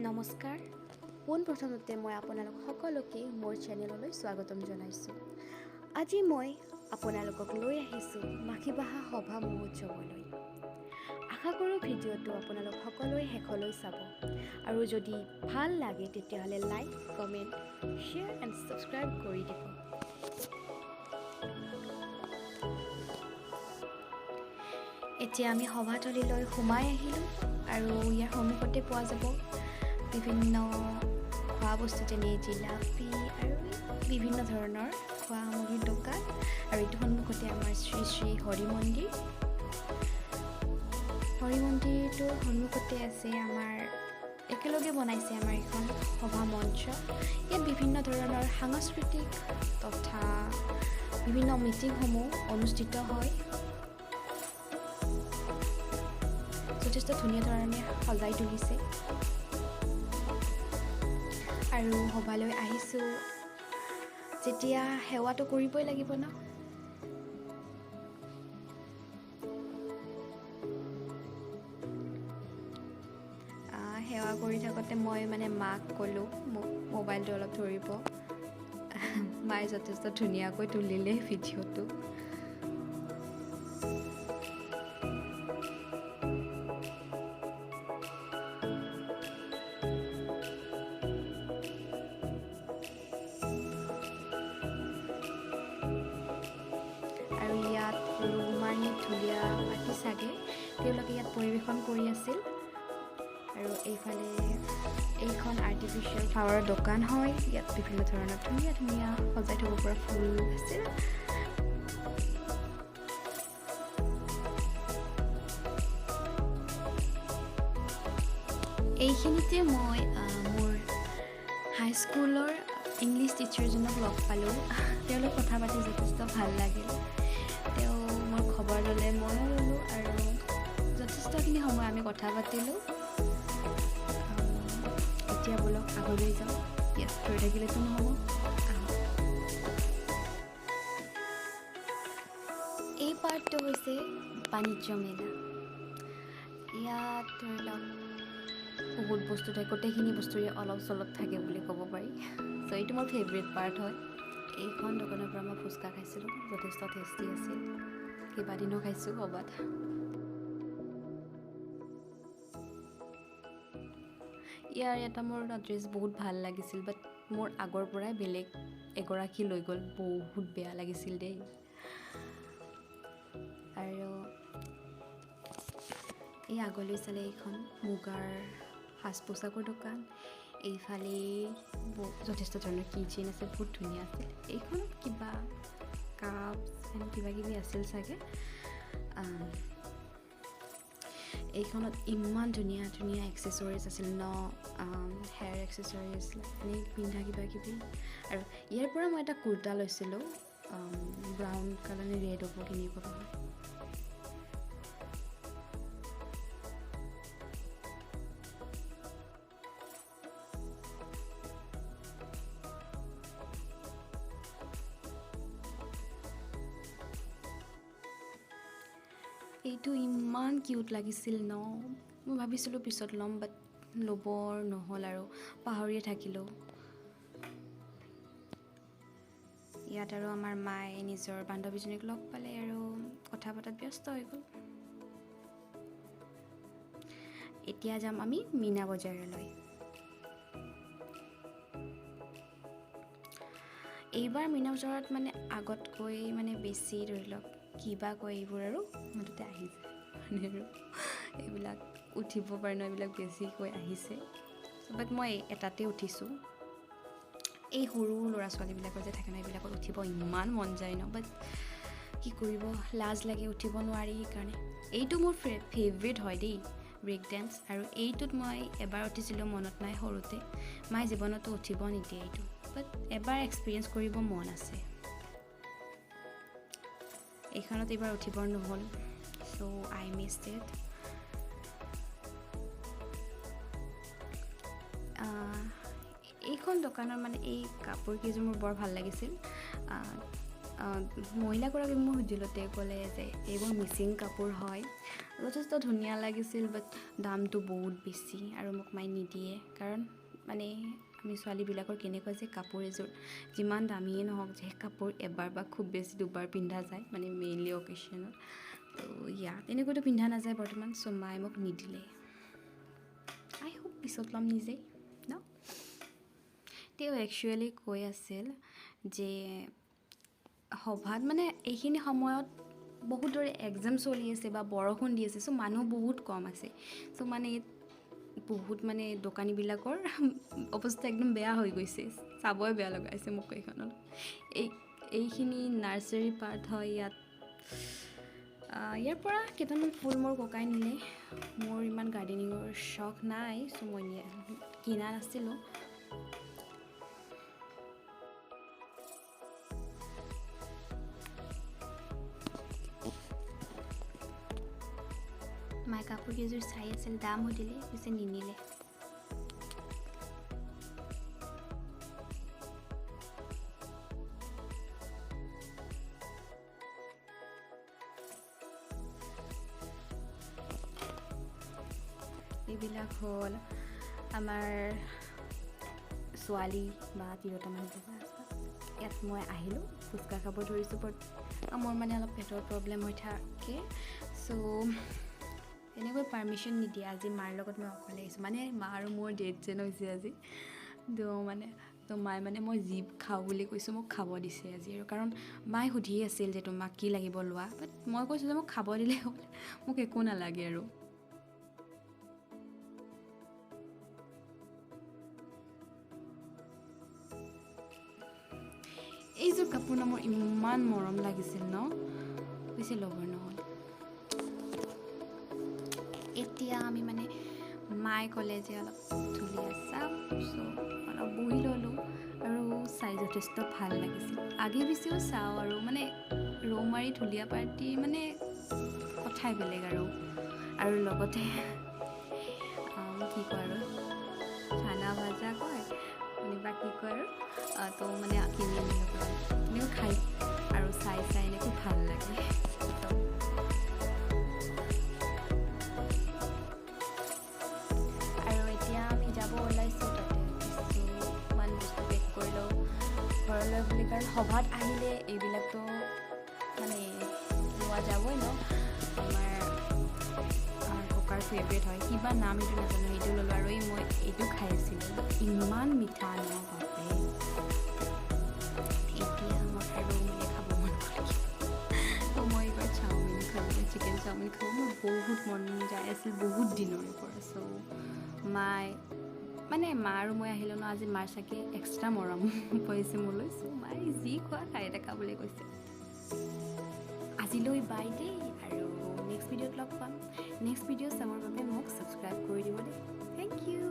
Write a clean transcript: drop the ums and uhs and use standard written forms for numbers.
নমস্কাৰ পোনপ্ৰথমতে মই আপোনালোক সকলোকে মোৰ চেনেললৈ স্বাগতম জনাইছোঁ। আজি মই আপোনালোকক লৈ আহিছোঁ মাখিবাহা সভা মহোৎসৱলৈ। আশা কৰোঁ ভিডিঅ'টো আপোনালোক সকলোৱে শেষলৈ চাব আৰু যদি ভাল লাগে তেতিয়াহ'লে like, comment, share and subscribe কৰি দিব। এতিয়া আমি সভাথলীলৈ সোমাই আহিলোঁ আৰু ইয়াৰ সন্মুখতে পোৱা যাব বিভিন্ন খোৱা বস্তু যেনে জিলাপি আৰু বিভিন্ন ধৰণৰ খোৱা সামগ্ৰীৰ দোকান। আৰু এইটো সন্মুখতে আমাৰ শ্ৰী শ্ৰী হৰি মন্দিৰটোৰ সন্মুখতে আছে আমাৰ একেলগে বনাইছে আমাৰ এখন সভা মঞ্চ। ইয়াত বিভিন্ন ধৰণৰ সাংস্কৃতিক তথা বিভিন্ন মিটিংসমূহ অনুষ্ঠিত হয়। যথেষ্ট ধুনীয়া ধৰণে সজাই তুলিছে আৰু সভালৈ আহিছোঁ যেতিয়া সেৱাটো কৰিবই লাগিব ন। সেৱা কৰি থাকোঁতে মই মাক ক'লোঁ মোক মোবাইলটো অলপ ধৰিব। মায়ে যথেষ্ট ধুনীয়াকৈ তুলিলে ভিডিঅ'টো। আৰু ইয়াত ৰুমানী ঢুলীয়া পাতি চাগে তেওঁলোকে ইয়াত পৰিৱেশন কৰি আছিল। আৰু এইফালে এইখন আৰ্টিফিচিয়েল ফ্লাৱাৰৰ দোকান হয়। ইয়াত বিভিন্ন ধৰণৰ ধুনীয়া ধুনীয়া সজাই থ'ব পৰা ফুল আছিল। এইখিনিতে মই মোৰ হাইস্কুলৰ ইংলিছ টিচাৰজনক লগ পালোঁ। তেওঁলোক কথা পাতি যথেষ্ট ভাল লাগিল। তেওঁ মোৰ খবৰ ল'লে, ময়ো ল'লোঁ আৰু যথেষ্টখিনি সময় আমি কথা পাতিলোঁ। এতিয়া বোলক আগলৈ যাওঁ, ইয়াত ৰৈ থাকিলেতো নহ'ব। এই পাৰ্টটো হৈছে বাণিজ্য মেলা। ইয়াত ধৰি লওক বহুত বস্তু থাকে, গোটেইখিনি বস্তুৰে অলপ চলপ থাকে বুলি ক'ব পাৰি। চ' এইটো মোৰ ফেভৰেট পাৰ্ট হয়। এইখন দোকানৰ পৰা মই ফুচকা খাইছিলোঁ, যথেষ্ট টেষ্টি আছিল। কেইবাদিনো খাইছোঁ ক'ৰবাত। ইয়াৰ এটা মোৰ ড্ৰেছ বহুত ভাল লাগিছিল, বাট মোৰ আগৰ পৰাই বেলেগ এগৰাকী লৈ গ'ল, বহুত বেয়া লাগিছিল দেই। আৰু এই আগলৈ চালে এইখন মুগাৰ সাজ পোছাকৰ দোকান। এইফালে যথেষ্ট ধৰণৰ কিচেন আছে, বহুত ধুনীয়া আছিল। এইখনত কিবা কাপ কিবা কিবি আছিল চাগে। এইখনত ইমান ধুনীয়া ধুনীয়া এক্সেচৰিজ আছিল ন, হেয়াৰ এক্সেচৰিজ এনেই পিন্ধা কিবা কিবি। আৰু ইয়াৰ পৰা মই এটা কুৰ্তা লৈছিলোঁ, ব্ৰাউন কালাৰ নে ৰেড হ'ব কিনিব পাৰোঁ। এইটো ইমান কিউট লাগিছিল ন, মই ভাবিছিলোঁ পিছত ল'ম, বাট ল'বৰ নহ'ল আৰু পাহৰিয়ে থাকিলোঁ। ইয়াত আৰু আমাৰ মায়ে নিজৰ বান্ধৱীজনীক লগ পালে আৰু কথা পতাত ব্যস্ত হৈ গ'ল। এতিয়া যাম আমি মীনা বজাৰলৈ। এইবাৰ মীনা বজাৰত আগতকৈ বেছি ধৰি লওক কিবা কয় এইবোৰ আৰু মুঠতে আহি যায় আৰু এইবিলাক উঠিব পাৰে ন, এইবিলাক বেছিকৈ আহিছে। বাট মই এটাতে উঠিছোঁ। এই সৰু ল'ৰা ছোৱালীবিলাকৰ যে থাকে ন, এইবিলাকত উঠিব ইমান মন যায় ন, বাট কি কৰিব, লাজ লাগে, উঠিব নোৱাৰি। সেইকাৰণে এইটো মোৰ ফেভৰেট হয় দেই, ব্ৰেক ডেন্স। আৰু এইটোত মই এবাৰ উঠিছিলোঁ, মনত নাই, সৰুতে। মায়ে জীৱনতো উঠিব নিদিয়ে এইটো, বাট এবাৰ এক্সপিৰিয়েঞ্চ কৰিব মন আছে। এইখনত এইবাৰ উঠিবৰ নহ'ল, চ' আই মিছড ইট। এইখন দোকানৰ এই কাপোৰ কেইযোৰ মোৰ বৰ ভাল লাগিছিল। মহিলাগৰাকীক মই সুধিলোঁ, তেওঁ ক'লে যে এইবোৰ মিচিং কাপোৰ হয়। যথেষ্ট ধুনীয়া লাগিছিল বাট দামটো বহুত বেছি আৰু মোক মায়ে নিদিয়ে কাৰণ মানে আমি ছোৱালীবিলাকৰ কেনেকুৱা যে কাপোৰ এযোৰ যিমান দামীয়ে নহওক যে কাপোৰ এবাৰ বা খুব বেছি দুবাৰ পিন্ধা যায় মানে মেইনলি অকেশ্যনত তো তেনেকৈতো পিন্ধা নাযায় বৰ্তমান চ' মায়ে মোক নিদিলে আই হোপ পিছত ল'ম নিজেই ন তেওঁ একচুৱেলি কৈ আছিল যে সভাত মানে এইখিনি সময়ত বহুতৰে এক্সাম চলি আছে বা বৰষুণ দি আছে চ' মানুহ বহুত কম আছে চ' মানে বহুত মানে দোকানীবিলাকৰ অৱস্থা একদম বেয়া হৈ গৈছে চাবই বেয়া লগাইছে মোক এইখনত এইখিনি নাৰ্চাৰী পাৰ্ট হয় ইয়াৰ পৰা কেইটামান ফুল মোৰ ককাই নিলে মোৰ ইমান গাৰ্ডেনিঙৰ চখ নাই চ' মই কিনা নাছিলোঁ মায়ে কাপোৰ কেইযোৰ চাই আছিল দাম সুধিলে পিছে নিনিলে এইবিলাক হ'ল আমাৰ ছোৱালী বা তিৰোতামান জেগা ইয়াত মই আহিলোঁ ফুচকা খাব ধৰিছোঁ বাট মোৰ মানে অলপ পেটৰ প্ৰব্লেম হৈ থাকে চ' এনেকৈ পাৰ্মিশ্যন নিদিয়ে আজি মাৰ লগত মই অকলে আহিছোঁ মানে মা আৰু মোৰ ডেট যেন হৈছে আজি তো মায়ে মানে মই যি খাওঁ বুলি কৈছোঁ মোক খাব দিছে আজি আৰু কাৰণ মায়ে সুধি আছিল যে তোমাক কি লাগিব লোৱা বাট মই কৈছোঁ যে মোক খাব দিলে হ'ল মোক একো নালাগে আৰু এইযোৰ কাপোৰ ন মোৰ ইমান মৰম লাগিছিল ন বেছি ল'বৰ নহ'ল এতিয়া আমি মানে মায়ে ক'লে যে অলপ ধুনীয়া চাম চ' অলপ বহি ল'লোঁ আৰু চাই যথেষ্ট ভাল লাগিছিল আগে পিছেও চাওঁ আৰু মানে ৰৌমাৰী ঢুলীয়া পাৰ্টি মানে কথাই বেলেগ আৰু লগতে কি কয় আৰু চানা ভাজা কয় মানে বাকী কয় আৰু তো মানে কিনি আনিলোঁ এনেও খাই আৰু চাই এনেকৈ ভাল লাগে আৰু এতিয়া আমি যাব ওলাইছোঁ তাতে কিছুমান বস্তু পেক কৰি লওঁ ঘৰলৈ বুলি কাৰণ সভাত আহিলে এইবিলাকতো মানে লোৱা যাবই ন আমাৰ ককাৰ ফেভৰেট হয় কিবা নাম এইটো নাজানো সেইটো ল'লোঁ আৰু মই এইটো খাই আছিলোঁ ইমান মিঠা ন বাপৰে এতিয়া মই আৰু মানে খাব মন গ'ল তো মই এইবাৰ চাওমিন খাবলৈ চিকেন চাওমিন খাব মোৰ বহুত মন যাই আছিল বহুত দিনৰে পৰা চ' মা আৰু মই আহিলোঁ ন আজি মাৰ চাগে এক্সট্ৰা মৰম কৰিছে মোলৈ চ' মায়ে যি খোৱা খাই থাকা বুলি কৈছে আজিলৈ বাই দেই আৰু নেক্সট ভিডিঅ'ত লগ পাম নেক্সট ভিডিঅ' চাবৰ বাবে মোক ছাবস্ক্ৰাইব কৰি দিব দেই থেংক ইউ